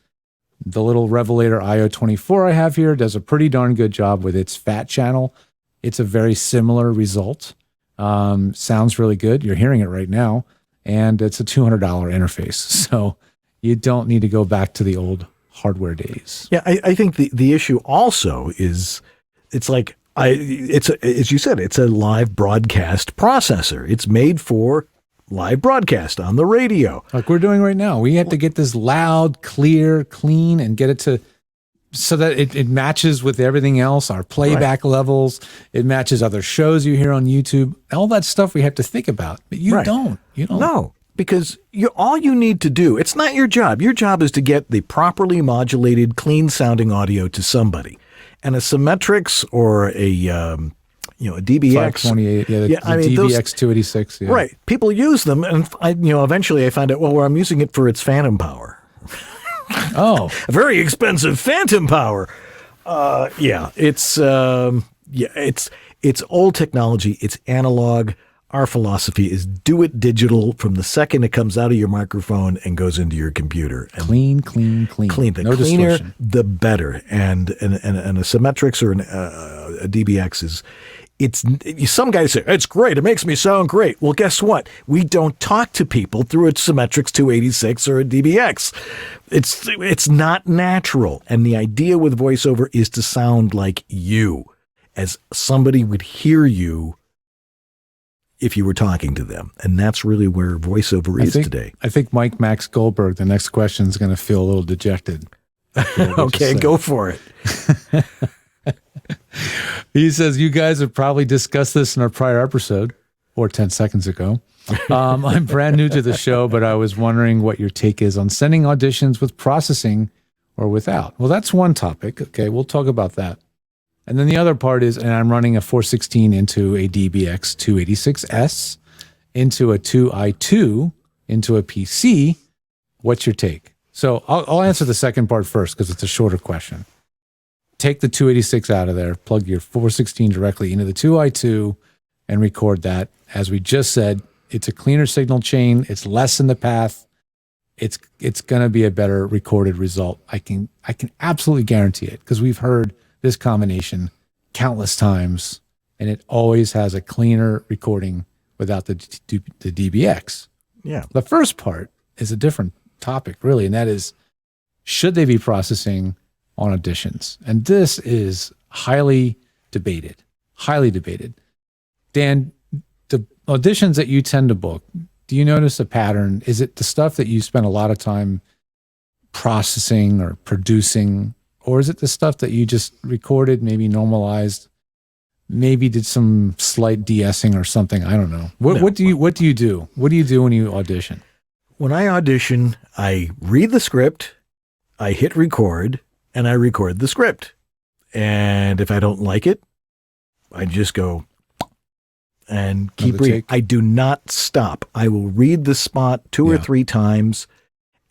the little Revelator IO24 I have here does a pretty darn good job with its fat channel. It's a very similar result. Sounds really good. You're hearing it right now. And it's a $200 interface. So you don't need to go back to the old hardware days. Yeah, I think the issue also is as you said, it's a live broadcast processor. It's made for live broadcast on the radio. Like we're doing right now. We have to get this loud, clear, clean, and get it so that it matches with everything else, our playback levels. It matches other shows you hear on YouTube. All that stuff we have to think about. But you don't. No, because all you need to do, it's not your job. Your job is to get the properly modulated, clean sounding audio to somebody. And a Symmetrix or a DBX, 528, the DBX 286, right? People use them, and eventually I find out, well, I'm using it for its phantom power. Oh, a very expensive phantom power. It's old technology. It's analog. Our philosophy is do it digital from the second it comes out of your microphone and goes into your computer. And clean. The no cleaner, distortion. the better. And a Symmetrix or a DBX is, some guys say, it's great. It makes me sound great. Well, guess what? We don't talk to people through a Symmetrix 286 or a DBX. It's not natural. And the idea with voiceover is to sound like you, as somebody would hear you if you were talking to them. And that's really where voiceover is today. I think Mike Max Goldberg, the next question is going to feel a little dejected. Okay, go for it. He says, you guys have probably discussed this in our prior episode, or 10 seconds ago. I'm brand new to the show, but I was wondering what your take is on sending auditions with processing or without. Well, that's one topic. Okay, we'll talk about that. And then the other part is, and I'm running a 416 into a DBX 286S, into a 2i2, into a PC. What's your take? So I'll answer the second part first because it's a shorter question. Take the 286 out of there, plug your 416 directly into the 2i2 and record that. As we just said, it's a cleaner signal chain. It's less in the path. It's going to be a better recorded result. I can absolutely guarantee it because we've heard this combination countless times, and it always has a cleaner recording without the DBX. Yeah. The first part is a different topic, really, and that is, should they be processing on auditions? And this is highly debated. Dan, the auditions that you tend to book, do you notice a pattern? Is it the stuff that you spend a lot of time processing or producing, or is it the stuff that you just recorded, maybe normalized, maybe did some slight de-essing or something? I don't know. What do you do? What do you do when you audition? When I audition, I read the script, I hit record, and I record the script. And if I don't like it, I just go and keep reading. I do not stop. I will read the spot two or three times,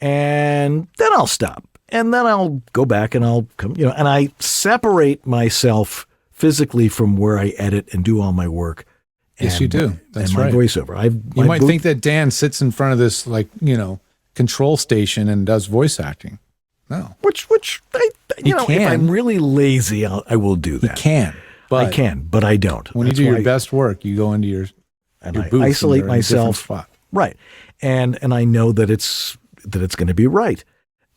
and then I'll stop. And then I'll go back and I'll come, and I separate myself physically from where I edit and do all my work. Yes, you do. That's right. My voiceover. You might think that Dan sits in front of this, control station and does voice acting. No. Which if I'm really lazy, I will do that. You can. But I can, but I don't. When you do your best work, you go into your booth, isolate myself. Spot. Right. And I know that it's going to be right.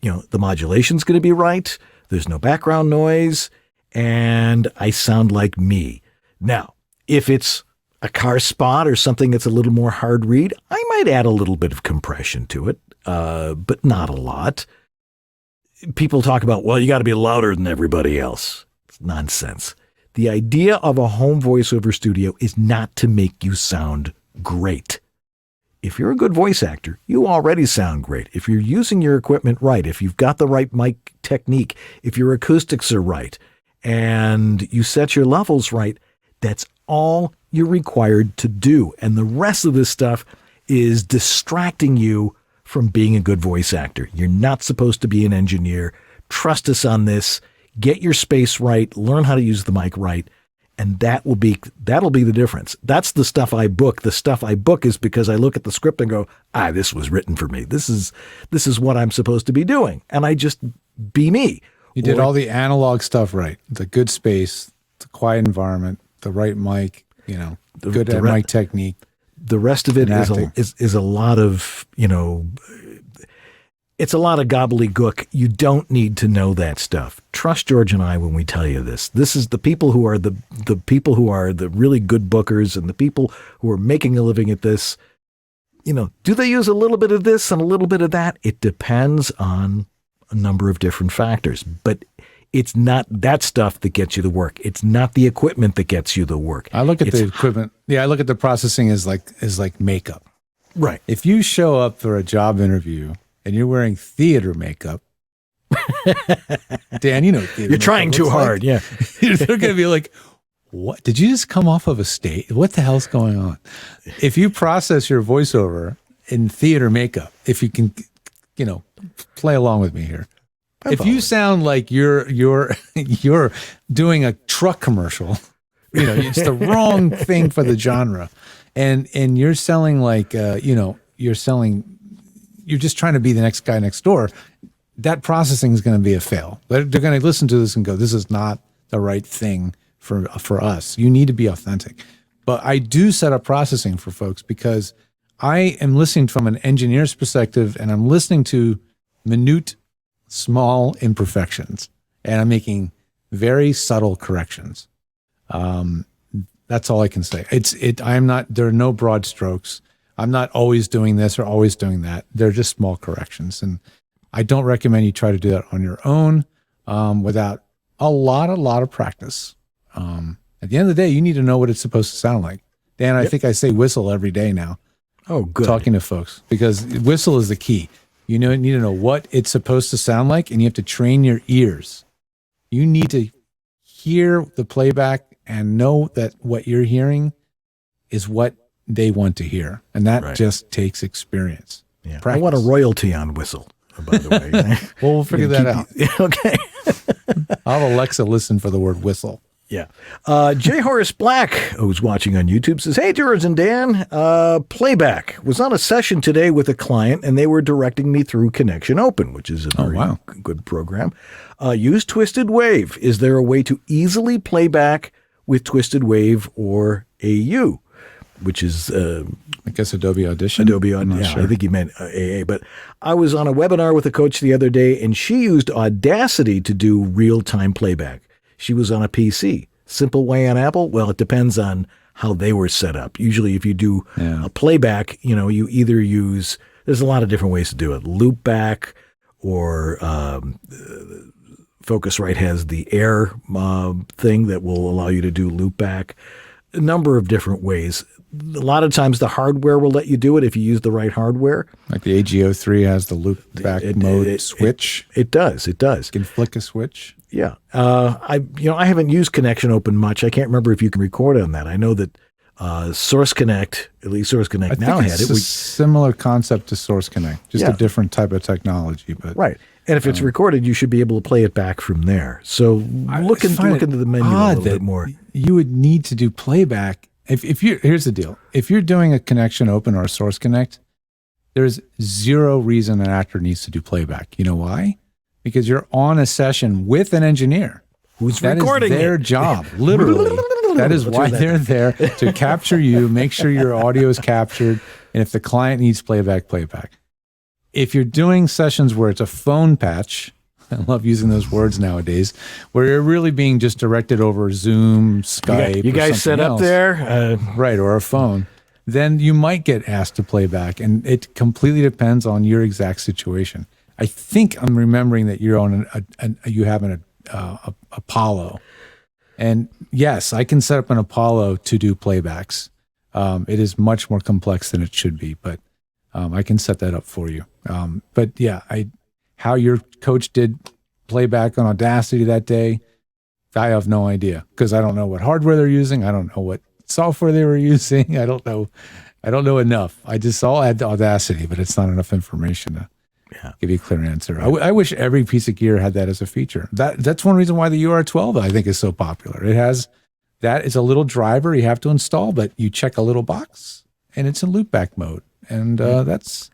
The modulation's going to be right. There's no background noise, and I sound like me. Now, if it's a car spot or something that's a little more hard read, I might add a little bit of compression to it, but not a lot. People talk about, well, you got to be louder than everybody else. It's nonsense. The idea of a home voiceover studio is not to make you sound great. If you're a good voice actor, you already sound great. If you're using your equipment right, if you've got the right mic technique, if your acoustics are right, and you set your levels right, that's all you're required to do. And the rest of this stuff is distracting you from being a good voice actor. You're not supposed to be an engineer. Trust us on this. Get your space right. Learn how to use the mic right. And that'll be the difference. That's the stuff I book. The stuff I book is because I look at the script and go, this was written for me. This is what I'm supposed to be doing. And I just be me. You did all the analog stuff right. The good space, the quiet environment, the right mic, good mic technique. The rest of it is a lot of, it's a lot of gobbledygook. You don't need to know that stuff. Trust George and I when we tell you this. This is the people who are the people who are the really good bookers and the people who are making a living at this. Do they use a little bit of this and a little bit of that? It depends on a number of different factors, but it's not that stuff that gets you the work. It's not the equipment that gets you the work. I look at the equipment. Yeah, I look at the processing as like makeup. Right. If you show up for a job interview and you're wearing theater makeup, Dan, you're trying too hard. Yeah. They're going to be like, what? Did you just come off of a stage? What the hell's going on? If you process your voiceover in theater makeup, if you can, play along with me here. If you sound like you're doing a truck commercial, it's the wrong thing for the genre, and you're selling you're just trying to be the next guy next door. That processing is going to be a fail. They're going to listen to this and go, "This is not the right thing for us. You need to be authentic." But I do set up processing for folks because I am listening from an engineer's perspective, and I'm listening to minute, small imperfections, and I'm making very subtle corrections. That's all I can say. There are no broad strokes. I'm not always doing this or always doing that. They're just small corrections. And I don't recommend you try to do that on your own without a lot of practice. At the end of the day, you need to know what it's supposed to sound like. Dan, I think I say whistle every day now. Oh, good. Talking to folks, because whistle is the key. You need to know what it's supposed to sound like, and you have to train your ears. You need to hear the playback and know that what you're hearing is what they want to hear. And that just takes experience. Yeah. Practice. I want a royalty on whistle, by the way. Well, we'll figure that out. Okay. I'll have Alexa listen for the word whistle. Yeah. J. Horace Black, who's watching on YouTube, says, "Hey, George and Dan, playback. Was on a session today with a client, and they were directing me through Connection Open, which is a very good program. Use Twisted Wave. Is there a way to easily play back with Twisted Wave or AU?" Which is, I guess, Adobe Audition. Adobe Audition. Yeah, sure. I think he meant AA. But I was on a webinar with a coach the other day, and she used Audacity to do real-time playback. She was on a PC. Simple way on Apple? Well, it depends on how they were set up. Usually if you do a playback, you either use, there's a lot of different ways to do it. Loopback or Focusrite has the Air thing that will allow you to do loopback. A number of different ways. A lot of times the hardware will let you do it if you use the right hardware. Like the AGO3 has the loopback mode switch. It does. It does. You can flick a switch. Yeah. I haven't used Connection Open much. I can't remember if you can record on that. I know that Source Connect, at least Source Connect now had it. It's a similar concept to Source Connect, just a different type of technology. But right. And if it's recorded, you should be able to play it back from there. So look into the menu a little bit more. You would need to do playback. Here's the deal. If you're doing a Connection Open or a Source Connect, there's zero reason an actor needs to do playback. You know why? Because you're on a session with an engineer who's recording it. That is their job, literally. That is why they're there, to capture you, make sure your audio is captured, and if the client needs playback. If you're doing sessions where it's a phone patch, I love using those words nowadays, where you're really being just directed over Zoom, Skype, you guys set up there? Right, or a phone, then you might get asked to play back, and it completely depends on your exact situation. I think I'm remembering that you're on you have an Apollo, and yes, I can set up an Apollo to do playbacks. It is much more complex than it should be, but I can set that up for you. But yeah, how your coach did playback on Audacity that day, I have no idea, because I don't know what hardware they're using. I don't know what software they were using. I don't know enough. I just saw Audacity, but it's not enough information to give you a clear answer. I wish every piece of gear had that as a feature. That's one reason why the UR12 I think is so popular. It has that is a little driver you have to install, but you check a little box and it's in loopback mode, and that's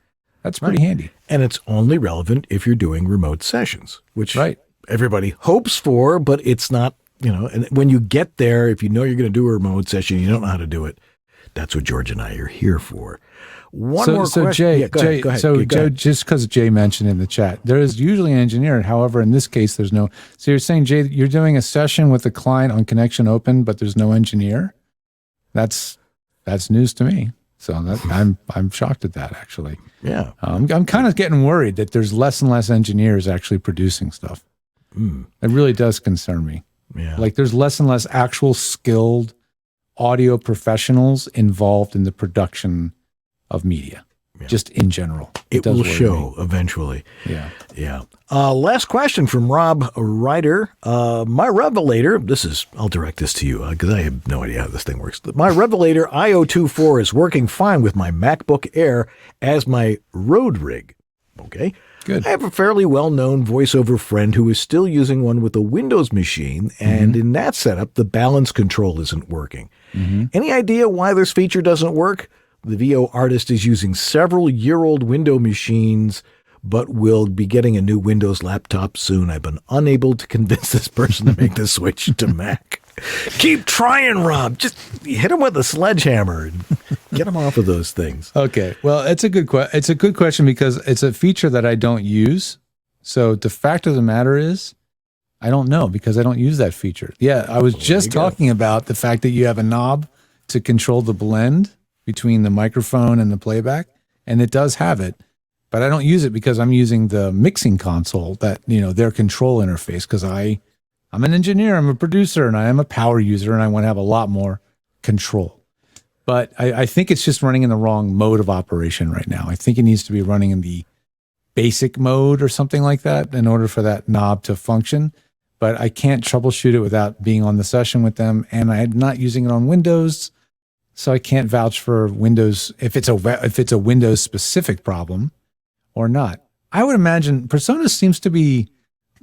pretty handy. And it's only relevant if you're doing remote sessions, which everybody hopes for, but it's not. And when you get there, if you know you're going to do a remote session, you don't know how to do it. That's what George and I are here for. One more question. Jay, go ahead. Joe, just because Jay mentioned in the chat, there is usually an engineer. However, in this case, there's no. So you're saying, Jay, you're doing a session with the client on Connection Open, but there's no engineer? That's news to me. So I'm shocked at that, actually. Yeah. I'm kind of getting worried that there's less and less engineers actually producing stuff. It really does concern me. Yeah. Like there's less and less actual skilled audio professionals involved in the production of media, just in general. It will show eventually. Yeah. Last question from Rob Ryder. My Revelator, I'll direct this to you because I have no idea how this thing works. My Revelator IO24 is working fine with my MacBook Air as my road rig. Okay. Good. I have a fairly well-known voiceover friend who is still using one with a Windows machine, and in that setup, the balance control isn't working. Any idea why this feature doesn't work? The VO artist is using several year-old Windows machines, but will be getting a new Windows laptop soon. I've been unable to convince this person to make the switch to Mac. Keep trying, Rob. Just hit him with a sledgehammer and get him off of those things. Okay. Well, it's a good question because it's a feature that I don't use. So the fact of the matter is, I don't know because I don't use that feature. Yeah, I was just talking about the fact that you have a knob to control the blend between the microphone and the playback, and it does have it, but I don't use it because I'm using the mixing console, that their control interface, because I'm an engineer, I'm a producer, and I am a power user, and I want to have a lot more control. But I think it's just running in the wrong mode of operation right now. I think it needs to be running in the basic mode or something like that in order for that knob to function. But I can't troubleshoot it without being on the session with them, and I'm not using it on Windows, so I can't vouch for Windows if it's a Windows specific problem or not. I would imagine Presonus seems to be,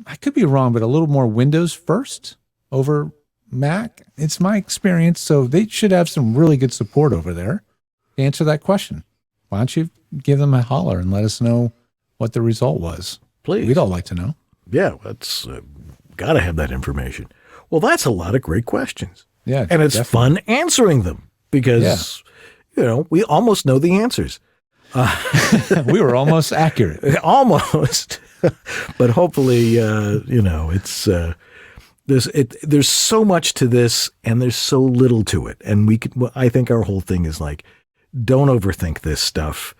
I could be wrong, but a little more Windows first over Mac. It's my experience, so they should have some really good support over there to answer that question. Why don't you give them a holler and let us know what the result was? Please. We'd all like to know. Yeah, that's got to have that information. Well, that's a lot of great questions. Yeah, and it's definitely fun answering them because, we almost know the answers. We were almost accurate. Almost. But hopefully, it's there's so much to this and there's so little to it. And I think our whole thing is like, don't overthink this stuff.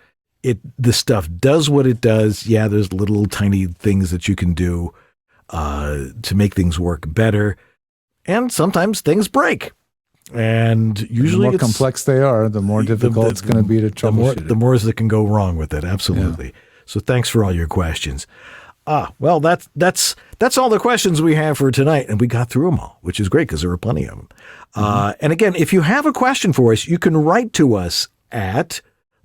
This stuff does what it does. Yeah, there's little tiny things that you can do to make things work better. And sometimes things break. And usually the more complex they are, the more difficult it's going to be to troubleshoot. The more that can go wrong with it. Absolutely. Yeah. So thanks for all your questions. Well, that's all the questions we have for tonight. And we got through them all, which is great because there were plenty of them. And again, if you have a question for us, you can write to us at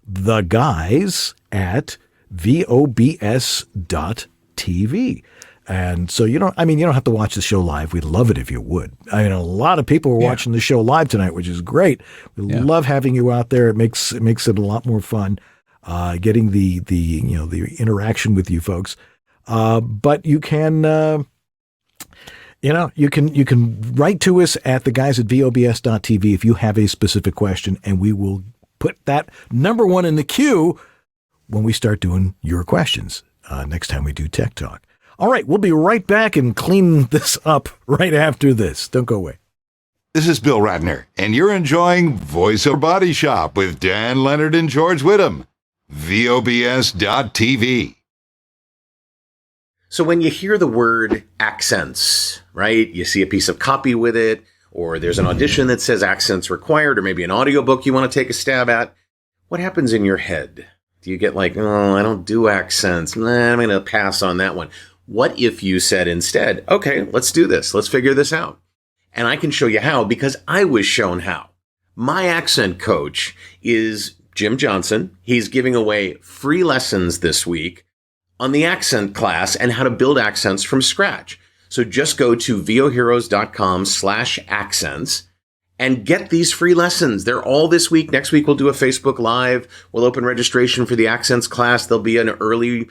theguys@VOBS.tv. And so you don't have to watch the show live. We'd love it if you would. I mean, a lot of people are watching the show live tonight, which is great. We love having you out there. It makes it a lot more fun, getting the interaction with you folks. But you can, you can write to us at theguys@VOBS.tv if you have a specific question, and we will put that number one in the queue when we start doing your questions next time we do Tech Talk. All right, we'll be right back and clean this up right after this. Don't go away. This is Bill Ratner, and you're enjoying Voice Over Body Shop with Dan Leonard and George Whitam. VOBS.tv. So when you hear the word accents, right, you see a piece of copy with it, or there's an audition that says accents required, or maybe an audiobook you want to take a stab at, what happens in your head? Do you get like, oh, I don't do accents. I'm going to pass on that one. What if you said instead, okay, let's do this. Let's figure this out. And I can show you how because I was shown how. My accent coach is Jim Johnson. He's giving away free lessons this week on the accent class and how to build accents from scratch. So just go to voheroes.com/accents and get these free lessons. They're all this week. Next week, we'll do a Facebook Live. We'll open registration for the accents class. There'll be an early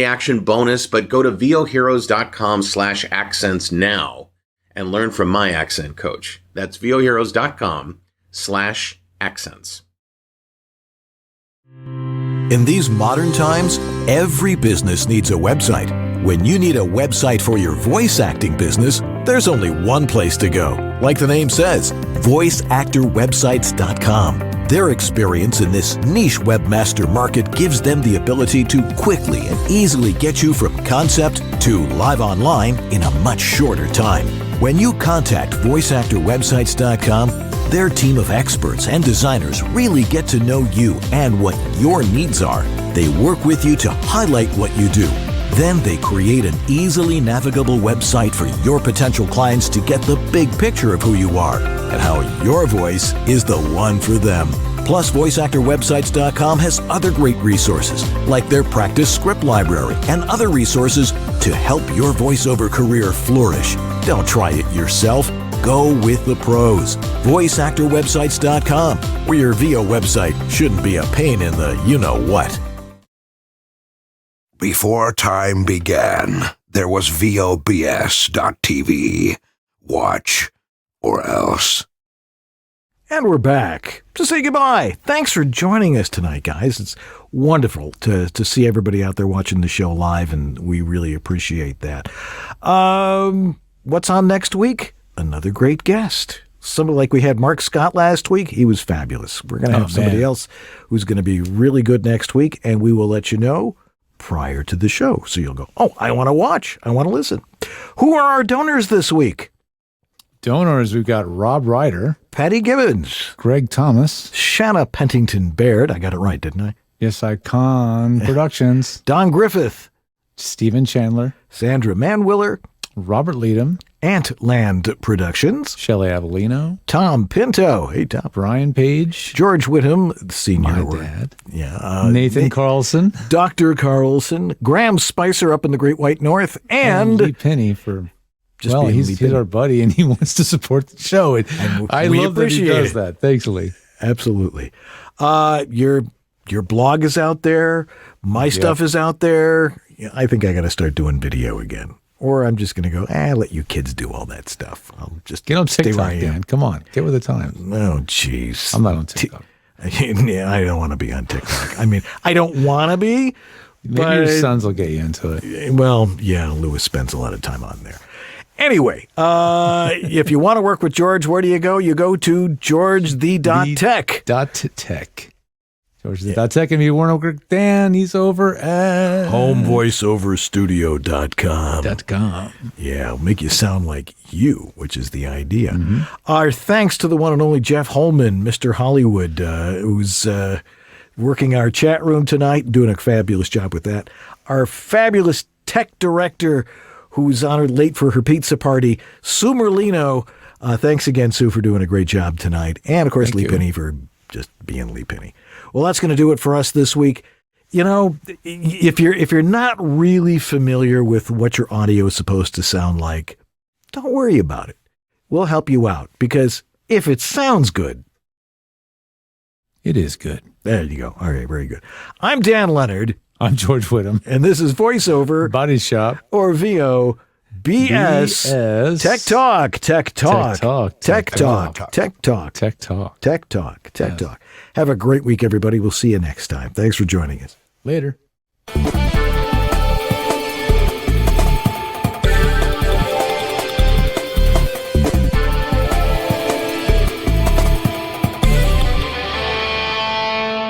action bonus, but go to voheroes.com/accents now and learn from my accent coach. That's voheroes.com/accents. In these modern times, every business needs a website. When you need a website for your voice acting business, there's only one place to go. Like the name says, voiceactorwebsites.com. Their experience in this niche webmaster market gives them the ability to quickly and easily get you from concept to live online in a much shorter time. When you contact voiceactorwebsites.com, their team of experts and designers really get to know you and what your needs are. They work with you to highlight what you do. Then they create an easily navigable website for your potential clients to get the big picture of who you are and how your voice is the one for them. Plus, VoiceActorWebsites.com has other great resources like their practice script library and other resources to help your voiceover career flourish. Don't try it yourself. Go with the pros. VoiceActorWebsites.com, where your VO website shouldn't be a pain in the you-know-what. Before time began, there was VOBS.tv. Watch or else. And we're back to say goodbye. Thanks for joining us tonight, guys. It's wonderful to see everybody out there watching the show live, and we really appreciate that. What's on next week? Another great guest. Somebody like we had Mark Scott last week. He was fabulous. We're going to have somebody else who's going to be really good next week, and we will let you know prior to the show. So you'll go, oh, I want to watch. I want to listen. Who are our donors this week? Donors, we've got Rob Ryder, Patty Gibbons, Greg Thomas, Shanna Pentington Baird. I got it right, didn't I? Yes, Icon Productions, Don Griffith, Stephen Chandler, Sandra Manwiller, Robert Leadham, Antland Productions, Shelley Avellino, Tom Pinto, hey Tom, Brian Page, George Whitam, Senior, my dad, Nathan Carlson, Dr. Carlson, Graham Spicer up in the Great White North, and Lee Penny for just well, being he's Lee Penny. our buddy and he wants to support the show. I love that he does that. Thanks, Lee. Absolutely. Your blog is out there. My stuff is out there. I think I got to start doing video again. Or I'm just going to go, let you kids do all that stuff. I'll just get on stay TikTok, where I am. Dan. Come on. Get with the times. Oh, jeez. I'm not on TikTok. Yeah, I don't want to be on TikTok. I mean, I don't want to be. Maybe your sons will get you into it. Well, yeah, Lewis spends a lot of time on there. Anyway, if you want to work with George, where do you go? You go to georgethe.tech. .tech. George the .tech. And if you weren't over Dan, he's over at homevoiceoverstudio.com. Yeah, it'll make you sound like you, which is the idea. Mm-hmm. Our thanks to the one and only Jeff Holman, Mr. Hollywood, who's working our chat room tonight, doing a fabulous job with that. Our fabulous tech director, who's honored late for her pizza party, Sue Merlino. Thanks again, Sue, for doing a great job tonight. And, of course, Lee Penny for just being Lee Penny. Well, that's going to do it for us this week. You know, if you're not really familiar with what your audio is supposed to sound like, don't worry about it. We'll help you out, because if it sounds good, it is good. There you go. All right, very good. I'm Dan Leonard. I'm George Whitam. And this is VoiceOver Body Shop, or VOBS. Tech Talk. Have a great week, everybody. We'll see you next time. Thanks for joining us. Later.